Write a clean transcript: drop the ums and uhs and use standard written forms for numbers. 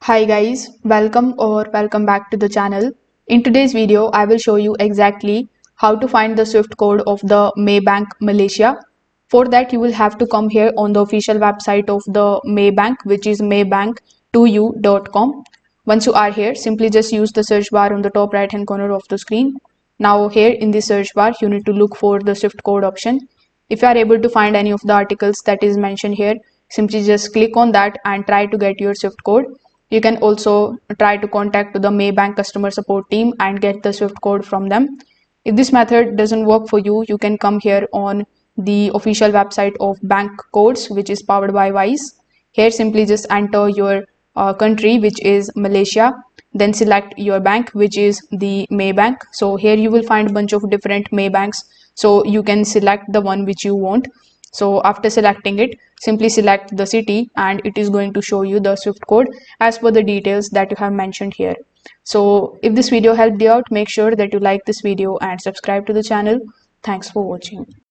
Hi guys, welcome back to the channel. In today's video, I will show you exactly how to find the Swift code of the Maybank Malaysia. For that, you will have to come here on the official website of the Maybank, which is maybank2u.com. Once you are here, simply just use the search bar on the top right hand corner of the screen. Now here in the search bar, you need to look for the Swift code option. If you are able to find any of the articles that is mentioned here, simply just click on that and try to get your Swift code. You can also try to contact the Maybank customer support team and get the Swift code from them. If this method doesn't work for you, you can come here on the official website of Bank Codes, which is powered by Wise. Here simply just enter your country, which is Malaysia, then select your bank, which is the Maybank. So here you will find a bunch of different Maybanks, so you can select the one which you want. So after selecting it, simply select the city and it is going to show you the Swift code as per the details that you have mentioned here. So if this video helped you out, make sure that you like this video and subscribe to the channel. Thanks for watching.